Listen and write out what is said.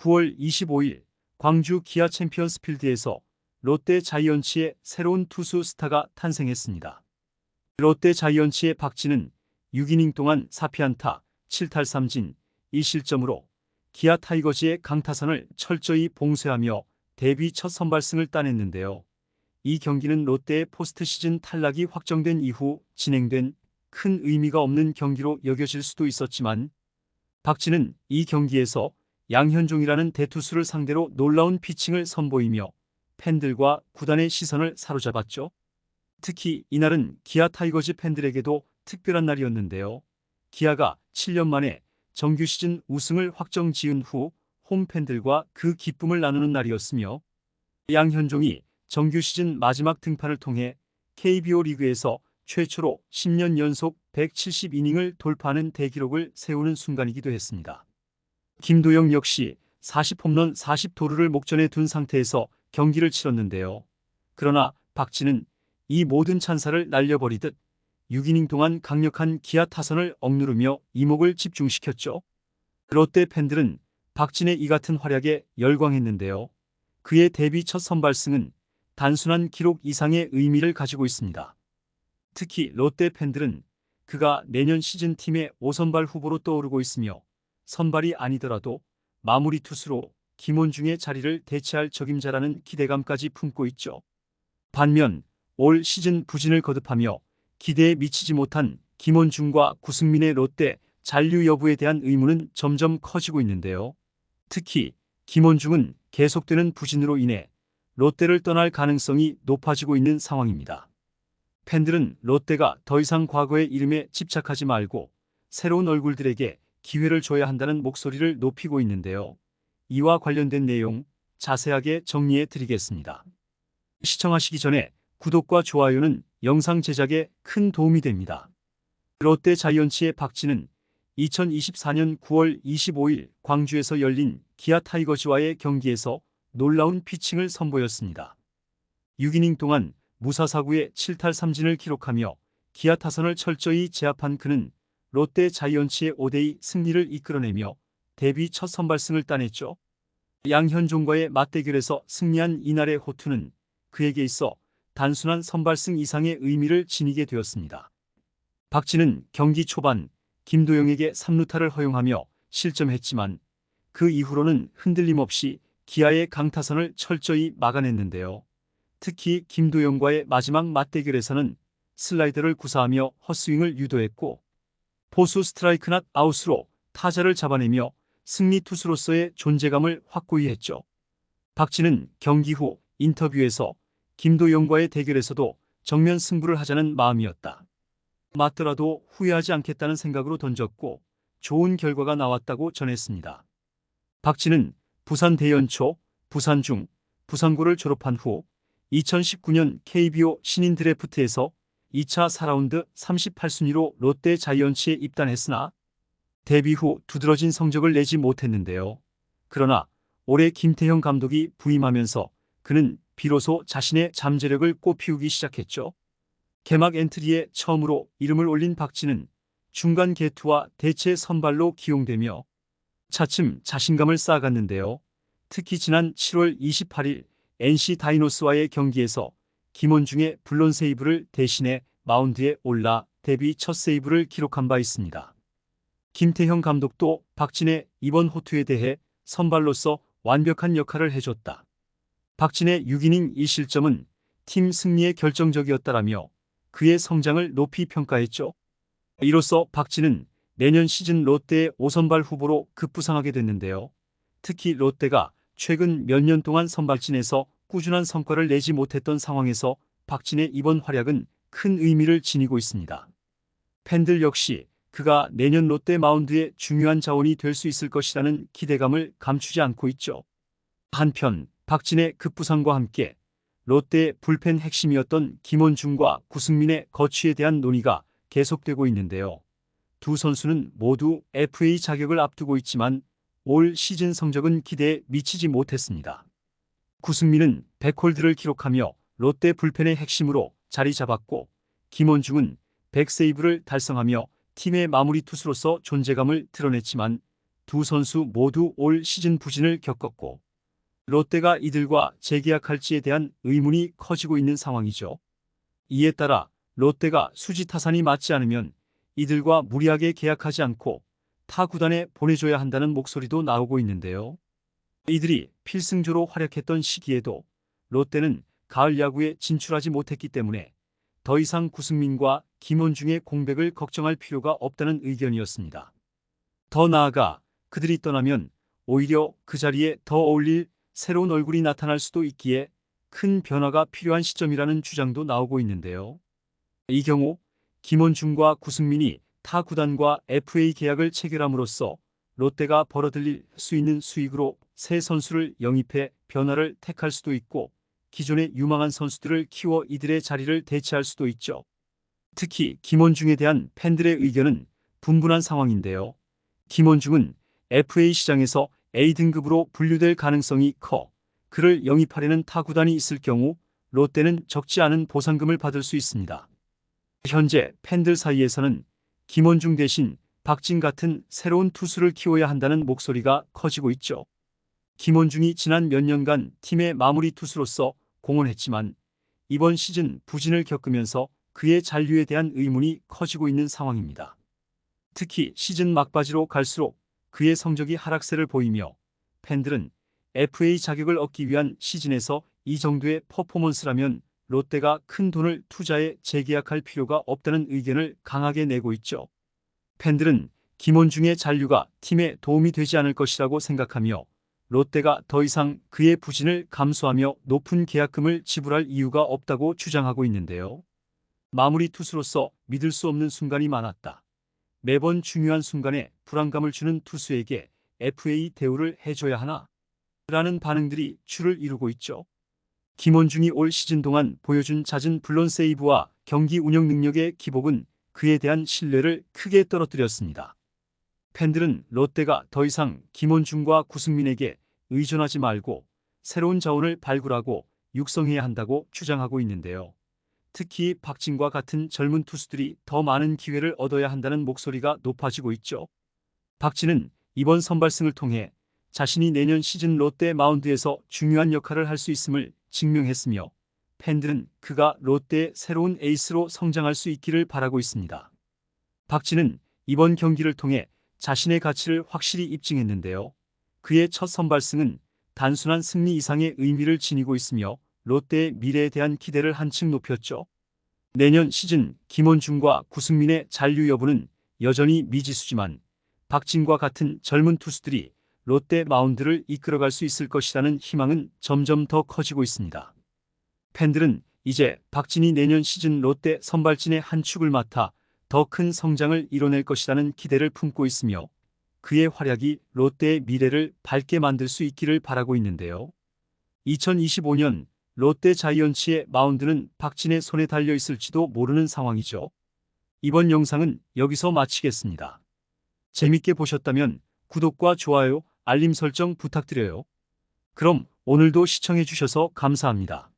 9월 25일 광주 기아 챔피언스필드에서 롯데 자이언츠의 새로운 투수 스타가 탄생했습니다. 롯데 자이언츠의 박진은 6이닝 동안 4피안타, 7탈3진, 1실점으로 기아 타이거즈의 강타선을 철저히 봉쇄하며 데뷔 첫 선발승을 따냈는데요. 이 경기는 롯데의 포스트 시즌 탈락이 확정된 이후 진행된 큰 의미가 없는 경기로 여겨질 수도 있었지만 박진은 이 경기에서 양현종이라는 대투수를 상대로 놀라운 피칭을 선보이며 팬들과 구단의 시선을 사로잡았죠. 특히 이날은 기아 타이거즈 팬들에게도 특별한 날이었는데요. 기아가 7년 만에 정규 시즌 우승을 확정 지은 후 홈팬들과 그 기쁨을 나누는 날이었으며 양현종이 정규 시즌 마지막 등판을 통해 KBO 리그에서 최초로 10년 연속 170이닝을 돌파하는 대기록을 세우는 순간이기도 했습니다. 김도영 역시 40홈런 40도루를 목전에 둔 상태에서 경기를 치렀는데요. 그러나 박진은 이 모든 찬사를 날려버리듯 6이닝 동안 강력한 기아 타선을 억누르며 이목을 집중시켰죠. 롯데 팬들은 박진의 이 같은 활약에 열광했는데요. 그의 데뷔 첫 선발승은 단순한 기록 이상의 의미를 가지고 있습니다. 특히 롯데 팬들은 그가 내년 시즌 팀의 5선발 후보로 떠오르고 있으며 선발이 아니더라도 마무리 투수로 김원중의 자리를 대체할 적임자라는 기대감까지 품고 있죠. 반면 올 시즌 부진을 거듭하며 기대에 미치지 못한 김원중과 구승민의 롯데 잔류 여부에 대한 의문은 점점 커지고 있는데요. 특히 김원중은 계속되는 부진으로 인해 롯데를 떠날 가능성이 높아지고 있는 상황입니다. 팬들은 롯데가 더 이상 과거의 이름에 집착하지 말고 새로운 얼굴들에게 기회를 줘야 한다는 목소리를 높이고 있는데요. 이와 관련된 내용 자세하게 정리해 드리겠습니다. 시청하시기 전에 구독과 좋아요는 영상 제작에 큰 도움이 됩니다. 롯데 자이언츠의 박진은 2024년 9월 25일 광주에서 열린 기아 타이거즈와의 경기에서 놀라운 피칭을 선보였습니다. 6이닝 동안 무사사구의 7탈3진을 기록하며 기아 타선을 철저히 제압한 그는 롯데 자이언츠의 5대2 승리를 이끌어내며 데뷔 첫 선발승을 따냈죠. 양현종과의 맞대결에서 승리한 이날의 호투는 그에게 있어 단순한 선발승 이상의 의미를 지니게 되었습니다. 박진은 경기 초반 김도영에게 3루타를 허용하며 실점했지만 그 이후로는 흔들림 없이 기아의 강타선을 철저히 막아냈는데요. 특히 김도영과의 마지막 맞대결에서는 슬라이더를 구사하며 헛스윙을 유도했고 포수 스트라이크 낫 아웃으로 타자를 잡아내며 승리 투수로서의 존재감을 확고히 했죠. 박진은 경기 후 인터뷰에서 김도영과의 대결에서도 정면 승부를 하자는 마음이었다. 맞더라도 후회하지 않겠다는 생각으로 던졌고 좋은 결과가 나왔다고 전했습니다. 박진은 부산 대연초, 부산중, 부산고를 졸업한 후 2019년 KBO 신인 드래프트에서 2차 4라운드 38순위로 롯데 자이언츠에 입단했으나 데뷔 후 두드러진 성적을 내지 못했는데요. 그러나 올해 김태형 감독이 부임하면서 그는 비로소 자신의 잠재력을 꽃피우기 시작했죠. 개막 엔트리에 처음으로 이름을 올린 박진은 중간 개투와 대체 선발로 기용되며 차츰 자신감을 쌓아갔는데요. 특히 지난 7월 28일 NC 다이노스와의 경기에서 김원중의 블론 세이브를 대신해 마운드에 올라 데뷔 첫 세이브를 기록한 바 있습니다. 김태형 감독도 박진의 이번 호투에 대해 선발로서 완벽한 역할을 해줬다. 박진의 6이닝 1실점은 팀 승리에 결정적이었다라며 그의 성장을 높이 평가했죠. 이로써 박진은 내년 시즌 롯데의 5선발 후보로 급부상하게 됐는데요. 특히 롯데가 최근 몇 년 동안 선발진에서 꾸준한 성과를 내지 못했던 상황에서 박진의 이번 활약은 큰 의미를 지니고 있습니다. 팬들 역시 그가 내년 롯데 마운드의 중요한 자원이 될 수 있을 것이라는 기대감을 감추지 않고 있죠. 한편 박진의 급부상과 함께 롯데의 불펜 핵심이었던 김원중과 구승민의 거취에 대한 논의가 계속되고 있는데요. 두 선수는 모두 FA 자격을 앞두고 있지만 올 시즌 성적은 기대에 미치지 못했습니다. 구승민은 100홀드를 기록하며 롯데 불펜의 핵심으로 자리 잡았고 김원중은 100세이브를 달성하며 팀의 마무리 투수로서 존재감을 드러냈지만 두 선수 모두 올 시즌 부진을 겪었고 롯데가 이들과 재계약할지에 대한 의문이 커지고 있는 상황이죠. 이에 따라 롯데가 수지 타산이 맞지 않으면 이들과 무리하게 계약하지 않고 타 구단에 보내줘야 한다는 목소리도 나오고 있는데요. 이들이 필승조로 활약했던 시기에도 롯데는 가을 야구에 진출하지 못했기 때문에 더 이상 구승민과 김원중의 공백을 걱정할 필요가 없다는 의견이었습니다. 더 나아가 그들이 떠나면 오히려 그 자리에 더 어울릴 새로운 얼굴이 나타날 수도 있기에 큰 변화가 필요한 시점이라는 주장도 나오고 있는데요. 이 경우 김원중과 구승민이 타 구단과 FA 계약을 체결함으로써 롯데가 벌어들일 수 있는 수익으로 새 선수를 영입해 변화를 택할 수도 있고 기존의 유망한 선수들을 키워 이들의 자리를 대체할 수도 있죠. 특히 김원중에 대한 팬들의 의견은 분분한 상황인데요. 김원중은 FA 시장에서 A등급으로 분류될 가능성이 커 그를 영입하려는 타 구단이 있을 경우 롯데는 적지 않은 보상금을 받을 수 있습니다. 현재 팬들 사이에서는 김원중 대신 박진 같은 새로운 투수를 키워야 한다는 목소리가 커지고 있죠. 김원중이 지난 몇 년간 팀의 마무리 투수로서 공헌했지만 이번 시즌 부진을 겪으면서 그의 잔류에 대한 의문이 커지고 있는 상황입니다. 특히 시즌 막바지로 갈수록 그의 성적이 하락세를 보이며 팬들은 FA 자격을 얻기 위한 시즌에서 이 정도의 퍼포먼스라면 롯데가 큰 돈을 투자해 재계약할 필요가 없다는 의견을 강하게 내고 있죠. 팬들은 김원중의 잔류가 팀에 도움이 되지 않을 것이라고 생각하며 롯데가 더 이상 그의 부진을 감수하며 높은 계약금을 지불할 이유가 없다고 주장하고 있는데요. 마무리 투수로서 믿을 수 없는 순간이 많았다. 매번 중요한 순간에 불안감을 주는 투수에게 FA 대우를 해줘야 하나? 라는 반응들이 줄을 이루고 있죠. 김원중이 올 시즌 동안 보여준 잦은 블론 세이브와 경기 운영 능력의 기복은 그에 대한 신뢰를 크게 떨어뜨렸습니다. 팬들은 롯데가 더 이상 김원중과 구승민에게 의존하지 말고 새로운 자원을 발굴하고 육성해야 한다고 주장하고 있는데요. 특히 박진과 같은 젊은 투수들이 더 많은 기회를 얻어야 한다는 목소리가 높아지고 있죠. 박진은 이번 선발승을 통해 자신이 내년 시즌 롯데 마운드에서 중요한 역할을 할 수 있음을 증명했으며 팬들은 그가 롯데의 새로운 에이스로 성장할 수 있기를 바라고 있습니다. 박진은 이번 경기를 통해 자신의 가치를 확실히 입증했는데요. 그의 첫 선발승은 단순한 승리 이상의 의미를 지니고 있으며 롯데의 미래에 대한 기대를 한층 높였죠. 내년 시즌 김원중과 구승민의 잔류 여부는 여전히 미지수지만 박진과 같은 젊은 투수들이 롯데 마운드를 이끌어갈 수 있을 것이라는 희망은 점점 더 커지고 있습니다. 팬들은 이제 박진이 내년 시즌 롯데 선발진의 한 축을 맡아 더 큰 성장을 이뤄낼 것이라는 기대를 품고 있으며 그의 활약이 롯데의 미래를 밝게 만들 수 있기를 바라고 있는데요. 2025년 롯데 자이언츠의 마운드는 박진의 손에 달려 있을지도 모르는 상황이죠. 이번 영상은 여기서 마치겠습니다. 재밌게 보셨다면 구독과 좋아요, 알림 설정 부탁드려요. 그럼 오늘도 시청해 주셔서 감사합니다.